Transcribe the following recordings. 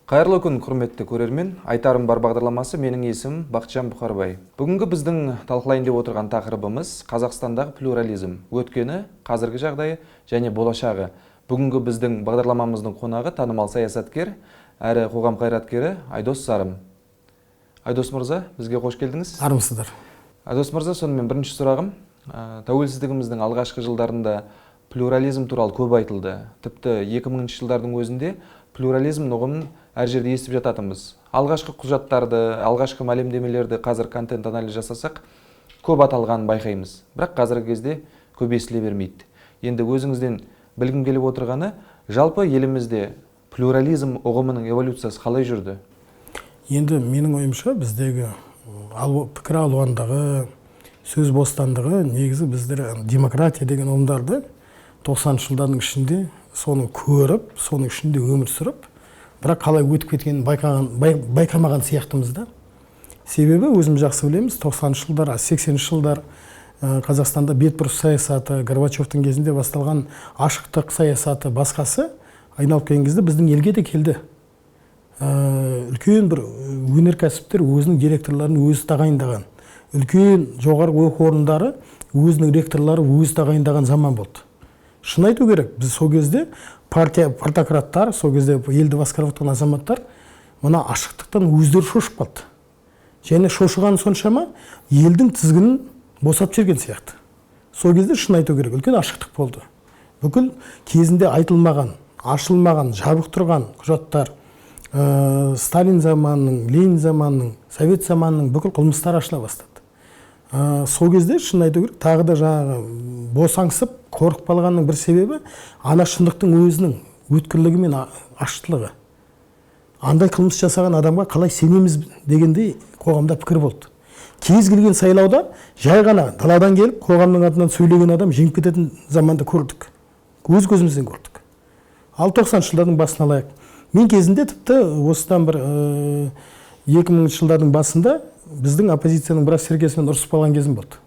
Қайырлы күн, құрметті көрермен. Айтарым бар бағдарламасы, менің есімім Бақытжан Бұқарбай. Бүгінгі біздің талқылайын деп отырған тақырыбымыз Қазақстандағы плюрализм, өткені, қазіргі жағдайы және болашағы. Бүгінгі біздің бағдарламамыздың қонағы танымал саясаткер, әрі қоғам қайраткері Айдос Сарым. Айдос мырза, бізге қош келдіңіз. Армысыздар. Айдос мырза, сонымен бірінші сұрағым, тәуелсіздігіміздің алғашқы жылдарында плюрализм туралы көп айтылды. Тіпті 2000 жылдардың өзінде плюрализм ұғымын әр жерде естіп жататынбыз. Алғашқы құжаттарды, алғашқы мәлімдемелерді қазір контент анализ жасасақ, көп аталғанын байқаймыз. Бірақ қазіргі кезде көп естіле бермейді. Енді өзіңізден білгім келіп отырғаны, жалпы елімізде плюрализм ұғымының эволюциясы қалай жүрді? Енді менің ойымша біздегі пікір алуандағы сөз бостандығы негізі біздер демократия деген ұғымдарды 90 жылдардың ішінде соны көріп, соның ішінде өмір сүріп, бірақ қалай өтіп кеткенін байқамаған сияқтымыз да. Себебі өзім жақсы білеміз, 90 жылдар, 80 жылдар Қазақстанда бетбұрыс саясаты, Горбачевтың кезінде басталған ашықтық саясаты, басқасы айналып келген кезде біздің елге де келді. Үлкен бір өнеркәсіптер өзінің директорларын өзі тағайындаған. Үлкен жоғарғы оқу орындары өзінің ректорлары өзі тағайындаған заман болды. Шын айту керек, біз сол кезде партократтар, сол кезде елді басқарып отырған азаматтар мына ашықтықтан өздері шошып қалды. Және шошыған соншама елдің тізгінін босатып жіберген сияқты. Сол кезде шын айту керек, үлкен ашықтық болды. Бүкіл кезінде айтылмаған, ашылмаған, жабық тұрған құжаттар, Сталин заманының, Ленин заманының, Совет заманының бүкіл қылмыстары ашыла бастады. Сол кезде шын айту керек, тағы да жаңағы босаңсып, қорқып қалғанның бір себебі ана шындықтың өзінің өткірлігі мен ашықтылығы. Андай қылмыс жасаған адамға қалай сенеміз дегендей қоғамда пікір болды. Кез келген сайлауда жай ғана даладан келіп қоғамның атынан сөйлеген адам жеңіп кететін заманды көрдік. Өз көзімізден көрдік. Ал 90 жылдардың басын алайық. Мен кезінде тіпті осыдан бір 2000 жылдардың басында біздің оппозицияның біраз серкесімен ұрысып қалған кезім болды.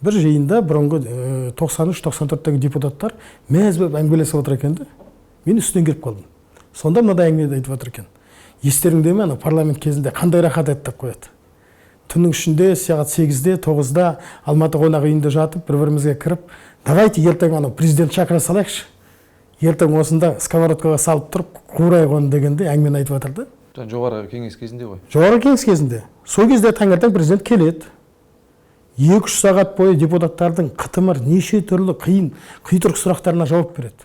Бір жиында бұрынғы 93-94-тегі депутаттар мәз болып әңгімелесіп отыр екен де. Мен үстінен келіп қалдым. Сонда мынадай әңгімені айтып отыр екен. Естеріңде ме, парламент кезінде қандай рахат еді деп қояды. Түннің ішінде сағат 8-де, 9-да Алматы қонақ үйінде жатып, бір-бірімізге кіріп, давайте ертең президент шақыра салайықшы. Ертең осында сковородкаға салып тұрып, қуырайық оны дегенде әңгімені айтып отыр да. Жоғарғы кеңес кезінде ғой. Жоғарғы кеңес кезінде. Сол кезде таңертең президент келеді. 2-3 сағат бойы депутаттардың қытымыр, неше түрлі қитұрқы сұрақтарына жауап береді.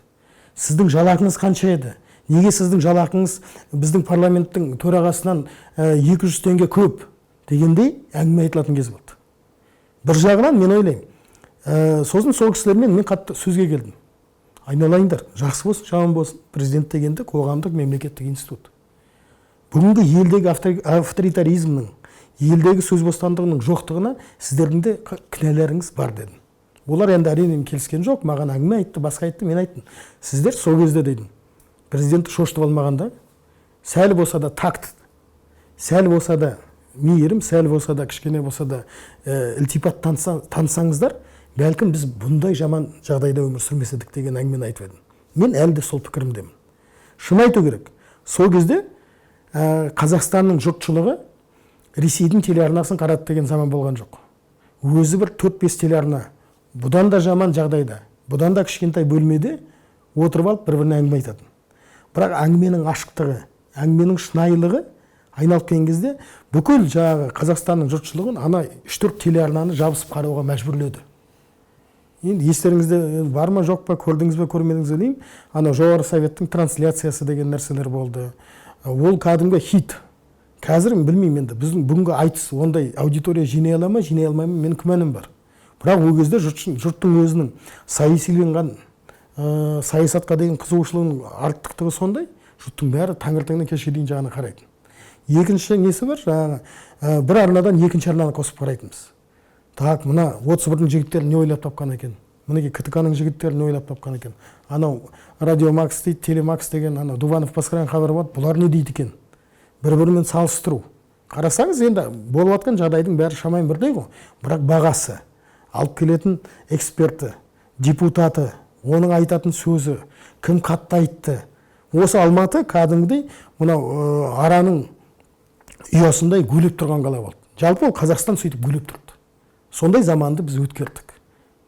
Сіздің жалақыңыз қанша еді? Неге сіздің жалақыңыз біздің парламенттің төрағасынан 200 теңге көп? Дегендей әңгіме айтылатын кез болды. Бір жағынан мен ойлаймын, сосын сол кісілермен мен қатты сөзге келдім. Айналайындар, жақсы болсын, жаман болсын, президент дегенде қоғамдық мемлекеттік институт. Бүгінгі елдегі авторитаризмнің, елдегі сөз бостандығының жоқтығына сіздердің де кінәлеріңіз бар дедім. Олар енді әрине келіскен жоқ, маған әңгіме айтты, басқа айтты, мен айттым. Сіздер сол кезде дедім. Президентті шошытып алмағанда, сәл болса да такт, сәл болса да мейірім, сәл болса да кішкене болса да ілтипат танысаңыздар, бәлкім біз бұндай жаман жағдайда өмір сүрмес едік деген әңгімені айтып едім. Мен әлі де сол пікірімдемін. Шын айту керек. Сол кезде Қазақстанның жұртшылығы Ресейдің телеарнасын қарады деген заман болған жоқ. Өзі бір 4-5 телеарна бұдан да жаман жағдайда, бұдан да кішкентай бөлмеде отырып алып бір-біріне әңгіме айтатын. Бірақ әңгіменің ашықтығы, әңгіменің шынайылығы айналып келген кезде бүкіл жаңағы Қазақстанның жұртшылығын ана 3-4 телеарнаны жабысып қарауға мәжбүрледі. Енді естеріңізде бар ма жоқ па, көрдіңіз бе көрмедіңіз бе деймін, ана жоғары советтің трансляциясы деген нәрселер болды. Ол кәдімгі хит. Қазір білмеймін енді, біздің бүгінгі айтыс ондай аудитория жинай ала ма, жинай алмай ма, менің күмәнім бар. Бірақ ол кезде жұрттың өзінің саясиленген, саясатқа деген қызығушылығының арттықтығы сондай, жұрттың бәрі таңертеңнен кешке дейін жағына қарайтын. Екінші несі бар, жаңағы бір арнадан екінші арнаны қосып қарайтынбыз. Так, мына 31-дің жігіттері не ойлап тапқан екен? Мінеке КТК-ның жігіттері не ойлап тапқан екен? Анау Радио Макс дейді, Телемакс деген, анау Дуванов басқарған хабар болады, бұлар не дейді екен? Бір-бірімен салыстыру. Қарасаңыз, енді болып жатқан жағдайдың бәрі шамайын бірдей ғой. Бірақ бағасы, алып келетін эксперті, депутаты, оның айтатын сөзі, кім қатты айтты, Осы Алматы кәдімгідей мынау араның ұясындай гулеп тұрған қала болды. Жалпы ол Қазақстан сөйтіп гулеп тұрды. Сондай заманды біз өткердік.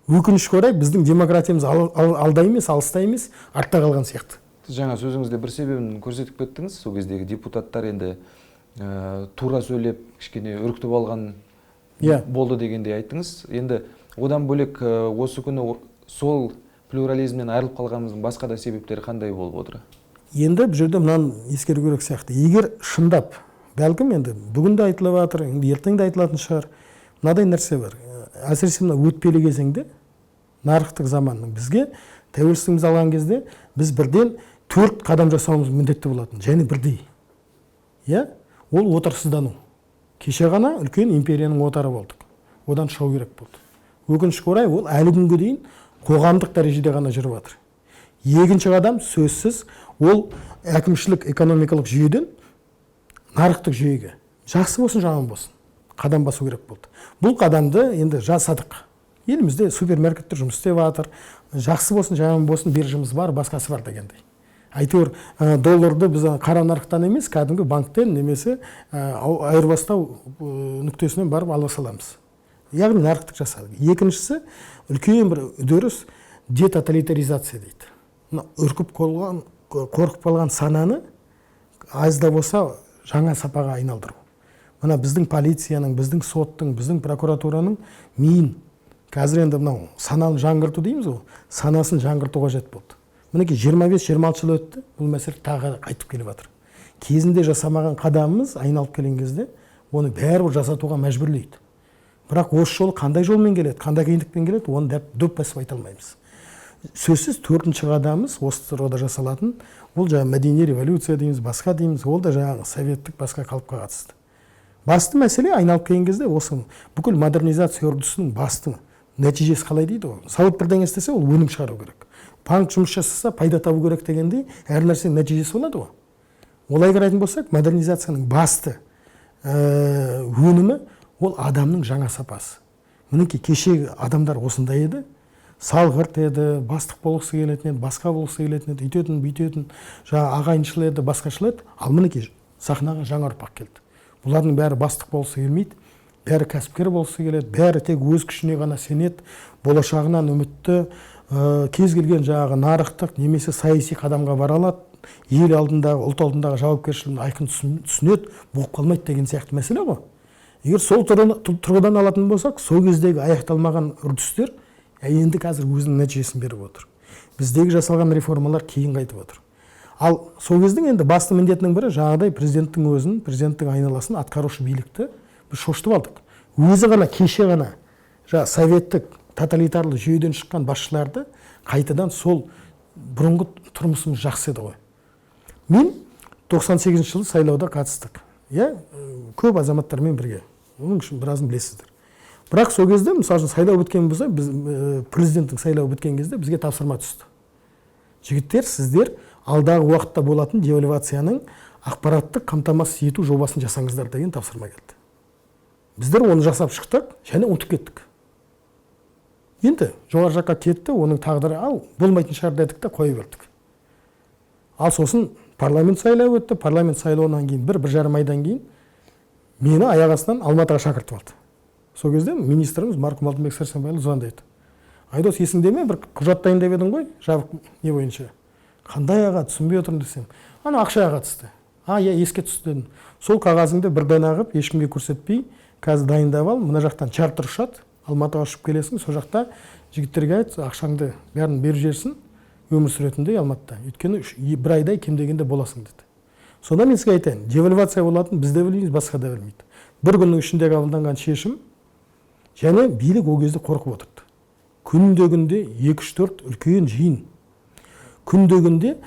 Өкінішке орай біздің демократиямыз алда емес, алыста емес, артта қалған сияқты. Жаңа сөзіңізде бір себебін көрсетіп кеттіңіз. Сол кездегі депутаттар енді тура сөйлеп, кішкене үркітіп алған болды дегендей айттыңыз. Енді одан бөлек осы күні сол плюрализмнен айырылып қалғанымыздың басқа да себептері қандай болып отыр? Енді бұл жерде мынаны ескеру керек сияқты. Егер шындап, бәлкім енді бүгін де айтылып жатыр, ертең де айтылатын шығар. Мынадай нәрсе бар. Әсіресе мына өтпелі кезеңде нарықтық заманның бізге тәуелсіздігіміз алған кезде біз бірден 4 қадам жасауымыз міндетті болатын, және бірдей. Ол отарсыздану. Кеше ғана үлкен империяның отары болдық. Одан шығу керек болды. Өкінішке орай ол әлі күнге дейін қоғамдық дәрежеде ғана жүріп жатыр. Екінші қадам сөзсіз ол әкімшілік экономикалық жүйеден нарықтық жүйеге, жақсы болсын, жаман болсын, қадам басу керек болды. Бұл қадамды енді жасадық. Елімізде супермаркеттер жұмыс істеп жатыр. Жақсы болсын, жаман болсын, биржамыз бар, басқасы бар дегендей. Әйтеуір долларды біз қара нарықтан емес, кәдімгі банктен немесе айырбастау нүктесінен барып ала саламыз. Яғни нарықтық жасадық. Екіншісі үлкен бір үдеріс детоталитаризация дейді. Үркіп қалған, қорқып қалған сананы аз да болса жаңа сапаға айналдыру. Мына біздің полицияның, біздің соттың, біздің прокуратураның миын қазір енді мынау сананы жаңғырту дейміз ғой, санасын жаңғырту қажет болды. Мінекей 25-26 жыл өтті, бұл мәселе тағы қайтып келіп жатыр. Кезінде жасамаған қадамымыз айналып келген кезде оны бәрібір жасатуға мәжбүрлейді. Бірақ осы жол қандай жолмен келеді, қандай қиындықпен келеді, оны дөп басып айта алмаймыз. Сөзсіз 4-ші қадамымыз осы тұрғыда жасалатын, ол жаңағы мәдени революция дейміз, басқа дейміз, ол да жаңағы советтік басқа қалыпқа қатысты. Басты мәселе айналып келген кезде осы бүкіл модернизация үрдісінің басты нәтижесі қалай дейді ғой. Зауыт бірдеңе істесе, ол өнім шығару керек. Банк жұмыс жасаса, пайда табу керек дегендей, әр нәрсенің нәтижесі болады ғой. Олай қарайтын болсақ, модернизацияның басты өнімі ол адамның жаңа сапасы. Мінекей кешегі адамдар осындай еді, салғырт еді, бастық болғысы келетін еді, басқа болғысы келетін еді, үйтетін, бүйтетін, жаңа ағайыншыл еді, басқашыл еді. Ал мінекей сахнаға жаңа ұрпақ келді. Бұлардың бәрі бастық болғысы келмейді, бәрі кәсіпкер болғысы келеді, бәрі тек өз күшіне ғана сенеді, болашағынан үмітті, кез келген жаңағы нарықтық немесе саяси қадамға бара алады, ел алдындағы, ұлт алдындағы жауапкершілігін айқын түсінеді, болып қалмайды деген сияқты мәселе ғой. Егер сол тұрғыдан алатын болсақ, сол кездегі аяқталмаған үрдістер енді қазір өзінің нәтижесін беріп отыр. Біздегі жасалған реформалар кейін қайтып отыр. Ал сол кездің енді басты міндетінің бірі жаңағыдай президенттің өзін, президенттің айналасын, атқарушы билікті біз шошытып алдық. Өзі ғана кеше ғана советтік тоталитарлы жүйеден шыққан басшыларды қайтадан сол бұрынғы тұрмысымыз жақсы еді ғой. Мен 98 жылы сайлауда қатыстық. Көп азаматтармен бірге. Оның үшін біразын білесіздер. Бірақ сол кезде, мысалы үшін сайлау біткен болса, біз президенттің сайлауы біткен кезде бізге тапсырма түсті. Жігіттер, сіздер алдағы уақытта болатын девальвацияның ақпараттық қамтамасыз ету жобасын жасаңыздар деген тапсырма келді. Біздер оны жасап шықтық, және ұмытып кеттік. Енді жоғары жаққа кетті, оның тағдыры болмайтын шығар дедік та қойып бердік. Ал сосын парламент сайлауы өтті, парламент сайлауынан кейін бір жарым айдан кейін мені аяқ астынан Алматыға шақыртып алды. Сол кезде министріміз марқұм Алтынбек Сәрсенбайұлы звондайды. Айдос, есіңде ме, бір құжат дайындап едің ғой, жабық не бойынша. Қандай аға, түсінбей отырмын десем. Ана ақшаға қатысты. Еске түсті дедім. Сол қағазыңды бір дана қылып, ешкімге көрсетпей, қазір дайындап ал, мына жақтан чартер ұшады, Алматыға ұшып келесің, сол жақта жігіттерге айт, ақшаңды бәрін беріп жерсін, өмір сүретіндей Алматыда. Өйткені бір айдай кем дегенде боласың деді. Сонда мен сізге айтайын, девальвация болатын біз де білмейміз, басқа да білмейді. Бір күннің ішінде қабылданған шешім, және билік ол кезде қорқып отырды. Күнде 2-4 үлкен жиын. Күнде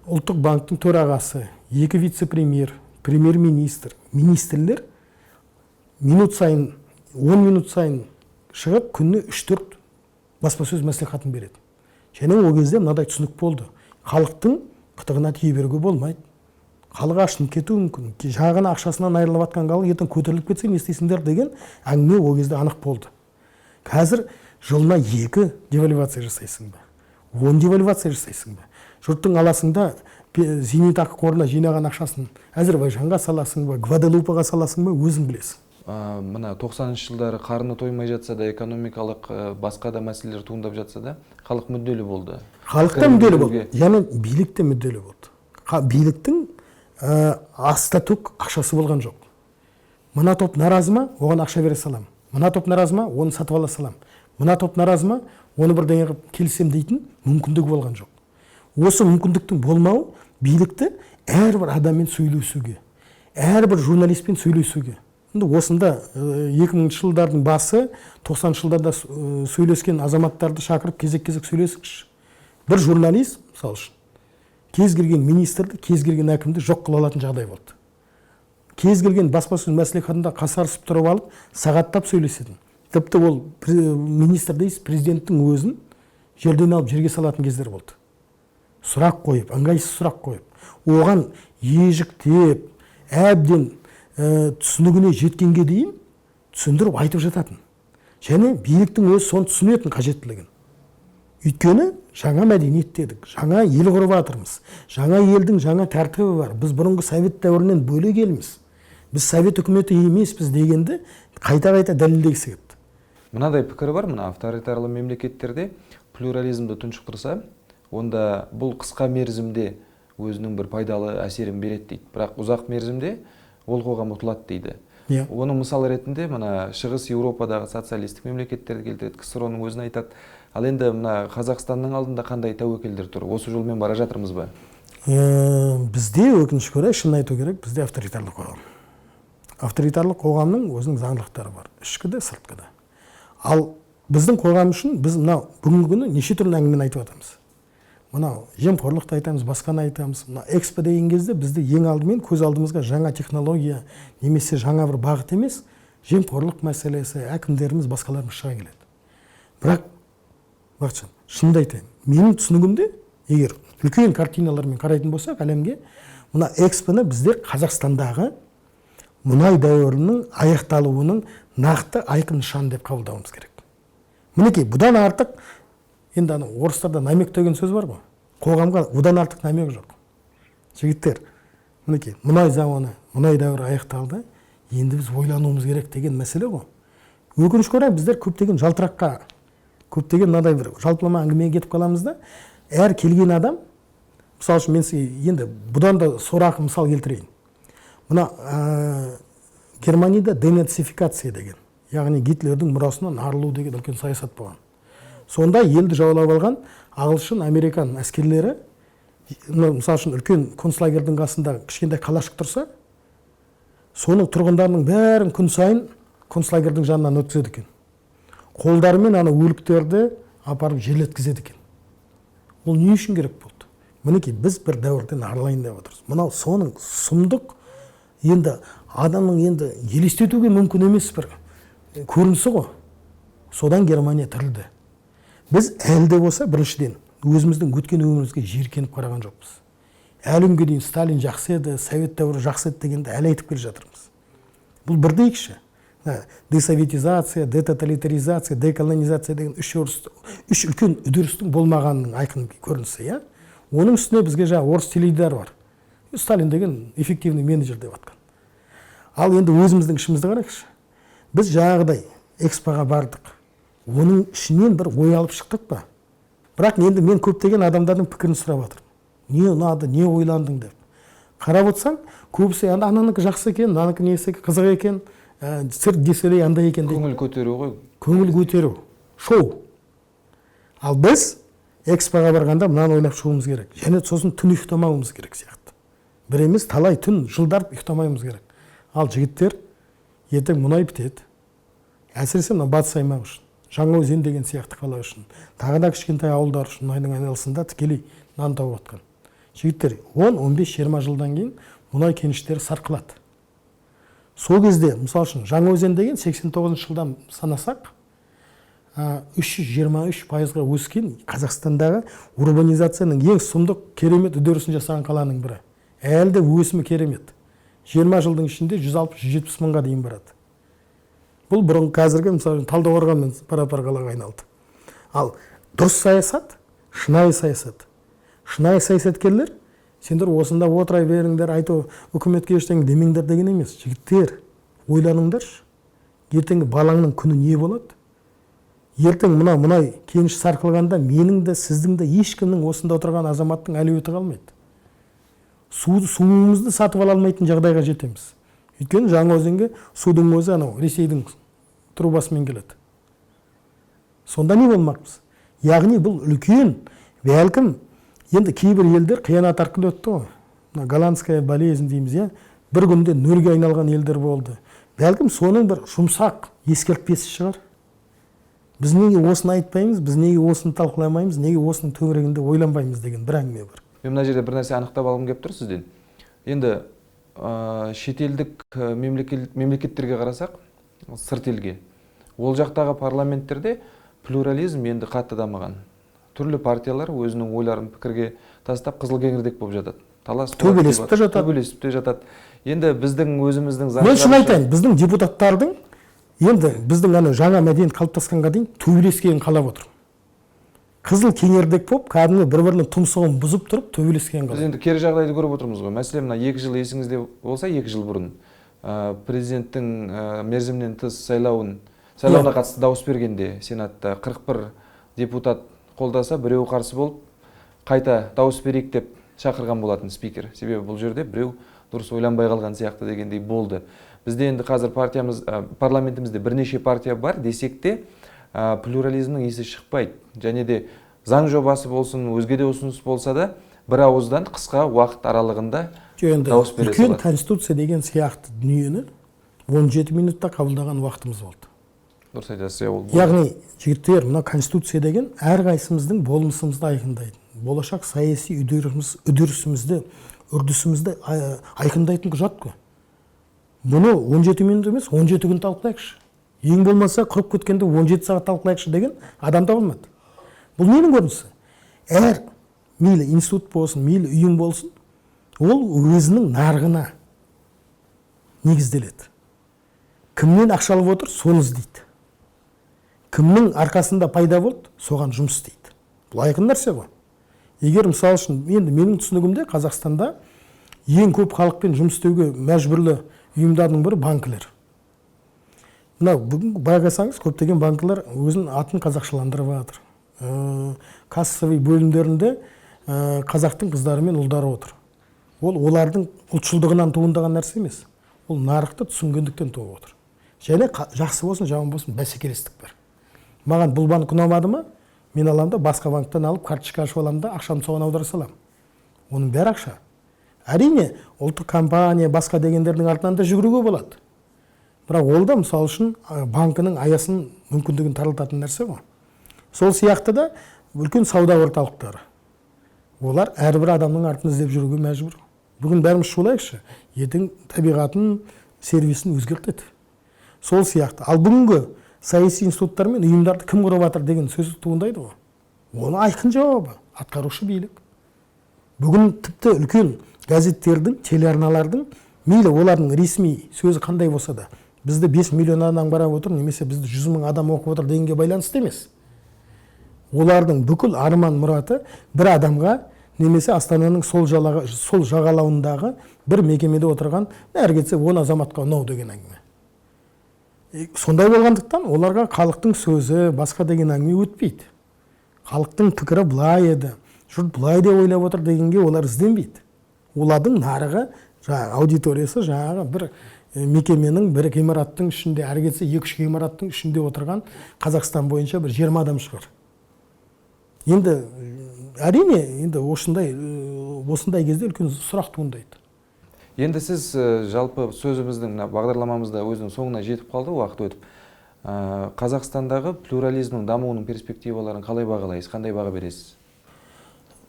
ұлттық банктың төрағасы, 2 вице-премьер, премьер-министр, министрлер минут сайын, 10 минут сайын шығып, күніне 3-4 баспасөз мәслихатын береді. Және ол кезде мынадай түсінік болды. Халықтың қытығына тие беруге болмайды. Халық ашынып кетуі мүмкін. Жағына ақшасынан айырылып жатқан халық ертең көтеріліп кетсе не істейсіңдер деген әңгіме ол кезде анық болды. Қазір жылына 2 девальвация жасайсың ба? 10 девальвация жасайсың ба? жұрттың аласыңда зейнетақы қорына жинаған ақшасын Әзербайжанға саласың ба, Гваделупаға саласың ба, өзің білесің. Мына 90-шы жылдары қарны тоймай жатса да, экономикалық басқа да мәселелер туындап жатса да, халық мүдделі болды. Халық та мүдделі болды, және билік те мүдделі болды. Биліктің аста төк ақшасы болған жоқ. Мына топ наразы ма, оған ақша бере салам. Мына топ наразы ма, оны сатып ала салам. Мына топ наразы ма, оны бірдеңе қылып келісем дейтін мүмкіндігі болған жоқ. Осы мүмкіндіктің болмауы билікті әрбір адаммен сөйлесуге, әрбір журналистпен сөйлесуге. Осында 2000 жылдардың басы, 90 жылдарда сөйлескен азаматтарды шақырып кезек-кезек сөйлесіңізші. Бір журналист, мысалы үшін, кез келген министрді, кез келген әкімді жоқ қыла алатын жағдай болды. Кез келген баспасөз мәслихатында қасарысып тұрып алып, сағаттап сөйлесетін. Тіпті ол министр дейсіз, президенттің өзін жерден алып жерге салатын кездер болды. Сұрақ қойып, ыңғайсыз сұрақ қойып, оған ежіктеп, әбден түсінігіне жеткенге дейін түсіндіріп айтып жататын. Және биліктің өзі соны түсінетін қажеттілігін. Өйткені жаңа мәдениет дедік, жаңа ел құрып жатырмыз. Жаңа елдің жаңа тәртібі бар. Біз бұрынғы совет дәуірінен бөлек елміз. Біз совет үкіметі емеспіз дегенді қайта-қайта дәлелдегісі келді. Мынадай пікір бар, мына авторитарлы мемлекеттерде плюрализмді тұншықтырса, онда бұл қысқа мерзімде өзінің бір пайдалы әсерін береді дейді. Бірақ ұзақ мерзімде ол қоғам ұтылады дейді. Оның мысал ретінде мына Шығыс Еуропадағы социалистік мемлекеттерді келтіреді, КСР-ның өзін айтады. Ал енді мына Қазақстанның алдында қандай тәуекелдер тұр? Осы жолмен бара жатырмыз ба? Бізде өкінішке орай, шын айту керек, бізде авторитарлық қоғам. Авторитарлық қоғамның өзінің заңдылықтары бар, ішкі де, сыртқы да. Ал біздің қоғам үшін біз мынау бүгінгі күні неше түрлі әңгімені айтып жатырмыз. Мынау жемқорлықты айтамыз, басқаны айтамыз. Мына экспо деген кезде бізді ең алдымен көз алдымызға жаңа технология немесе жаңа бір бағыт емес, жемқорлық мәселесі, әкімдеріміз, басқаларымыз шыға келеді. Бірақ бақытжан, шынымды айтайын, менің түсінігімде, егер үлкен картиналармен қарайтын болсақ әлемге, мына экспоны біздер Қазақстандағы мұнай дәуірінің аяқталуының нақты айқын нышаны деп қабылдауымыз керек. Мінекей, бұдан артық, енді орыстарда намек деген сөз бар ғой. Қоғамға бұдан артық намек жоқ. Жігіттер, мінекей, мұнай завоны, мұнай дәуірі аяқталды, енді біз ойлануымыз керек деген мәселе ғой. Өкінішке орай біздер көптеген жалтыраққа, көптеген мынадай бір жалпылама әңгімеге кетіп қаламыз да, әр келген адам, мысалы үшін мен сізге енді бұдан да сорақы мысал келтірейін. Мына Германияда денацификация деген, яғни Гитлердің мұрасынан арылу деген үлкен саясат болған. Сонда елді жаулап алған ағылшын, американ әскерлері, мысалы үшін үлкен концлагердің қасында кішкентай қалашық тұрса, соның тұрғындарының бәрін күн сайын концлагердің жанынан өткізеді екен. Қолдарымен ана өліктерді апарып жерлеткізеді екен. Ол не үшін керек болды? Мінекей, біз бір дәуірден арылайын деп отырмыз. Мынау соның сұмдық, енді адамның енді елестетуге мүмкін емес бір көрінісі ғой. Содан Германия тірілді. Біз әлі де болса біріншіден өзіміздің өткен өмірімізге жиіркеніп қараған жоқпыз. Әлі күнге дейін Сталин жақсы еді, совет дәуірі жақсы еді дегенді әлі айтып келе жатырмыз. Бұл бір дейікші. Десоветизация, детоталитаризация, деколонизация деген үш үлкен үдерістің болмағанының айқын көрінісі. Оның үстіне бізге орыс теледидары бар. Сталин деген эффективный менеджер деп атқан. Ал енді өзіміздің ішімізді қарайықшы. Біз жаңағыдай экспоға бардық. Оның ішінен бір ой алып шықтық па? Бірақ енді мен көптеген адамдардың пікірін сұрап жатырмын. Не ұнады, не ойландың деп. Қарап отырсаң, көбісі ананікі жақсы екен, ананікі несі қызық екен, сыр деселей андай екен дейді. Көңіл көтеру ғой. Көңіл көтеру, шоу. Ал біз экспоға барғанда мынаны ойлап шығуымыз керек. Және сосын түн ұйықтамауымыз керек сияқты. Бір емес, талай түн жылдар ұйықтамауымыз керек. Ал жігіттер, ертең мұнай бітеді. Әсіресе мына батыс аймақ үшін, Жаңаөзен деген сияқты қала үшін, тағы да кішкентай ауылдар үшін мұнайдың айналасында тікелей нан тауып жатқан. Жігіттер, 10-15-20 жылдан кейін мұнай кеніштері сарқылады. Сол кезде, мысалы үшін, Жаңаөзен деген 89 жылдан санасақ, 323%-ға өскен Қазақстандағы урбанизацияның ең сұмдық керемет үдерісін жасаған қаланың бірі. Әлі де өсімі керемет. 20 жылдың ішінде 160-170 мыңға дейін барады. Бұл бұрын қазіргі, мысалы, Талдықорғанмен пара-пар қалаға айналды. Ал дұрыс саясат, шынайы саясат, шынайы саясаткерлер сендер осында отыра беріңдер, айту үкіметке ештеңе демеңдер деген емес. Жігіттер, ойланыңдаршы. Ертеңгі балаңның күні не болады? Ертең мұнай кеніш сарқылғанда менің де, сіздің де, ешкімнің осында отырған азаматтың әлеуеті қалмайды. Суымызды сатып ала алмайтын жағдайға жетеміз. Өйткені Жаңаөзенге судың өзі Ресейдің трубасымен келеді. Сонда не болмақпыз? Яғни бұл үлкен, бәлкім, енді кейбір елдер қиянат арқылы өтті ғой. Голландская болезнь дейміз, бір күнде нөлге айналған елдер болды. Бәлкім соның бір жұмсақ ескертпесі шығар. Біз неге осыны айтпаймыз, біз неге осыны талқыламаймыз, неге осының төңірегінде ойланбаймыз деген бір әңгіме бар. Мен мына жерде бір нәрсе анықтап алғым келіп тұр сізден. Енді шетелдік мемлекеттерге қарасақ, сырт елге, ол жақтағы парламенттерде плюрализм енді қатты дамыған. Түрлі партиялар өзінің ойларын пікірге тастап қызыл-кеңірдек болып жатады. Төбелесіп те жатады. Енді біздің өзіміздің мен шын айтайын, біздің депутаттардың енді біздің жаңа мәдениет қалыптасқанға дейін төбелескенін қалап отыр. Қызыл кеңірдек болып, кәдімгі бір-бірінің тұмсығын бұзып тұрып төбелескен қалап. Біз енді кері жағдайды көріп отырмыз ғой. Мәселен, мына 2 жыл есіңізде болса, 2 жыл бұрын президенттің мерзімнен тыс сайлауына қатысты дауыс бергенде Сенатта 41 депутат қолдаса, біреу қарсы болып, қайта дауыс берейік деп шақырған болатын спикер. Себебі бұл жерде біреу дұрыс ойланбай қалған сияқты дегендей болды. Бізде енді қазір парламентімізде бірнеше партия бар десек те, плюрализмнің есі шықпайды. Және де заң жобасы болсын, өзге де ұсыныс болса да, бір ауыздан қысқа уақыт аралығында дауыс бере салады. Үлкен конституция деген сияқты дүниені 17 минутта қабылдаған уақытымыз болды. Дұрыс айтасыз, ол. Яғни, жігіттер, мына конституция деген әрқайсымыздың болмысымызды айқындайды. Болашақ саяси үдерісімізді, үрдісімізді айқындайтын құжат қой. Бұны 17 минут емес, 17 күн талқылайықшы. Ең болмаса құрып кеткенде 17 сағат талқылайықшы деген адам табылмады. Бұл ненің көрінісі? Әр мейлі институт болсын, мейлі ұйым болсын, ол өзінің нарығына негізделеді. Кімнен ақша алып отыр, соны іздейді. Кімнің арқасында пайда болды, соған жұмыс істейді. Бұл айқын нәрсе ғой. Егер мысалы үшін, енді менің түсінігімде Қазақстанда ең көп халықпен жұмыс істеуге мәжбүрлі ұйымдардың бірі банкілер. Бүгін байқасаңыз, көптеген банкілер өзінің атын қазақшаландырып жатыр. Кассовый бөлімдерінде қазақтың қыздары мен ұлдары отыр. Ол олардың ұлтшылдығынан туындаған нәрсе емес. Ол нарықты түсінгендіктен туып отыр. Және жақсы болсын, жаман болсын, бәсекелестік бар. Маған бұл банк ұнамады ма, мен аламын да басқа банктан алып карточка ашып аламын да ақшамды соған аудара саламын. Оның бәрі ақша. Әрине, ұлттық компания, басқа дегендердің артынан да жүгіруге болады. Бірақ ол да мысалы үшін банкінің аясын мүмкіндігін тарылтатын нәрсе ғой. Сол сияқты да үлкен сауда орталықтары. Олар әрбір адамның артын іздеп жүруге мәжбүр. Бүгін бәріміз шулайықшы, ертең табиғатын, сервисін өзгертеді. Сол сияқты. Ал бүгінгі саяси институттар мен ұйымдарды кім құрып жатыр деген сөз туындайды ғой. Оны айқын жауабы атқарушы билік. Бүгін тіпті үлкен газеттердің, телеарналардың, мейлі олардың ресми сөзі қандай болса да, бізді 5 миллион адам қарап отыр, немесе бізді 100 мың адам оқып отыр дегенге байланысты емес. Олардың бүкіл арман мұраты бір адамға, немесе Астананың сол жағалауындағы бір мекемеде отырған, әрі кетсе 10 азаматқа ұнау деген әңгіме. Сондай болғандықтан оларға халықтың сөзі, басқа деген әңгіме өтпейді. Халықтың пікірі былай еді, жұрт былай деп ойлап отыр дегенге олар ізденбейді. Олардың нарығы, аудиториясы жаңағы бір мекеменің, бір ғимараттың ішінде, әрі кетсе 2-3 ғимараттың ішінде отырған Қазақстан бойынша бір 20 адам шығар. Енді әрине, енді осындай кезде үлкен сұрақ туындайды. Енді сіз жалпы сөзіміздің, бағдарламамызда өзінің соңына жетіп қалды, уақыт өтіп. Қазақстандағы плюрализмнің дамуының перспективаларын қалай бағалайсыз, қандай баға бересіз?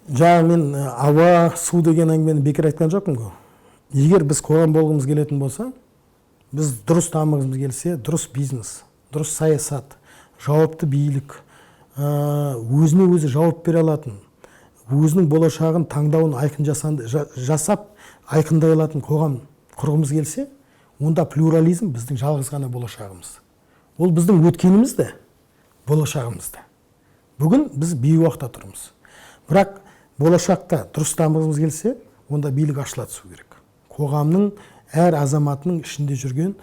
Жаңа мен ауа, су деген әңгімені бекер айтқан жоқпын ғой. Егер біз қоғам болғымыз келетін болса, біз дұрыс дамығымыз келсе, дұрыс бизнес, дұрыс саясат, жауапты билік, өзіне өзі жауап бере алатын, өзінің болашағын таңдауын айқын жасап, айқындай алатын қоғам құрғымыз келсе, онда плюрализм біздің жалғыз ғана болашағымыз. Ол біздің өткеніміз де, болашағымыз да. Бүгін біз бейуақта тұрмыз. Бірақ болашақта дұрыс дамығымыз келсе, онда билік ашыла түсу керек. Қоғамның әр азаматының ішінде жүрген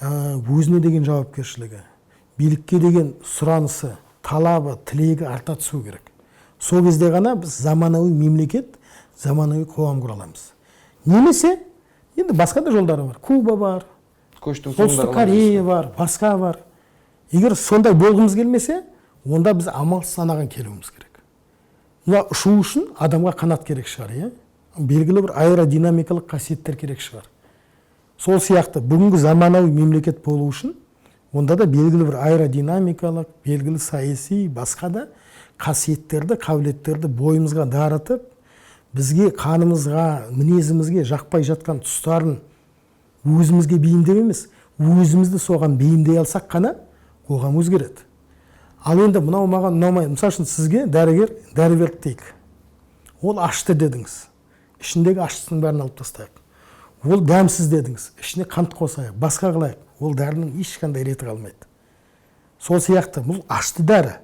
өзіне деген жауапкершілігі, билікке деген сұранысы, талабы, тілегі арта түсу керек. Сол кезде ғана біз заманауи мемлекет, заманауи қоғам құра аламыз. Немесе, енді басқа да жолдары бар. Куба бар, Солтүстік Корея бар, басқа бар. Егер сондай болғымыз келмесе, онда біз амалсыз анаған келуіміз керек. Мына ұшу үшін адамға қанат керек шығар, белгілі бір аэродинамикалық қасиеттер керек шығар. Сол сияқты бүгінгі заманауи мемлекет болу үшін, онда да белгілі бір аэродинамикалық, белгілі саяси, басқа да қасиеттерді, қабілеттерді бойымызға дарытып, бізге қанымызға, мінезімізге жақпай жатқан тұстарын өзімізге бейімдеп емес, өзімізді соған бейімдей алсақ қана қоғам өзгереді. Ал енді мынау маған ұнамайды. Мысалы үшін сізге дәрігер дәрі берді дейік. Ол ашты дедіңіз. Ішіндегі аштысының бәрін алып тастайық. Ол дәмсіз дедіңіз. Ішіне қант қосайық, басқа қылайық. Ол дәрінің ешқандай реті қалмайды. Сол сияқты бұл ашты дәрі.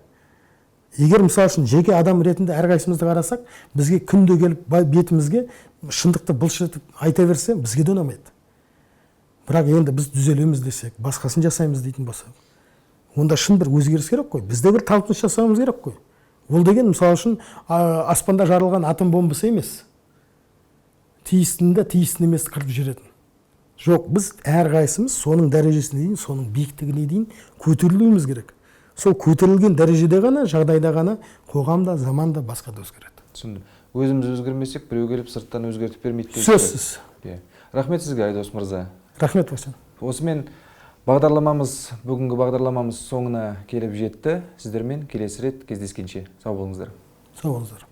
Егер мысалы үшін жеке адам ретінде әрқайсымызды қарасақ, бізге күнде келіп бетімізге шындықты бұлшытып айта берсе, бізге де ұнамайды. Бірақ енді біз түзелеміз десек, басқасын жасаймыз дейтін болсақ, онда шын бір өзгеріс керек қой. Бізде бір талпыныс жасауымыз керек қой. Ол деген мысалы үшін аспанда жарылған атом бомбасы емес. Тиістінді, тиістін емес қырып жүретін. Жоқ, біз әрқайсымыз соның дәрежесіне дейін, соның биіктігіне дейін көтерілуіміз керек. Сол көтерілген дәрежеде ғана, жағдайда ғана қоғамда, заманда басқа да өзгереді. Түсіндім. Өзіміз өзгермесек, біреу келіп сырттан өзгертіп бермейді. Сөзсіз. Рахмет сізге, Айдос мырза. Рахмет Бақытжан. Осымен бүгінгі бағдарламамыз соңына келіп жетті. Сіздермен келесі рет кездескенше сау болыңыздар. Сау болыңыздар.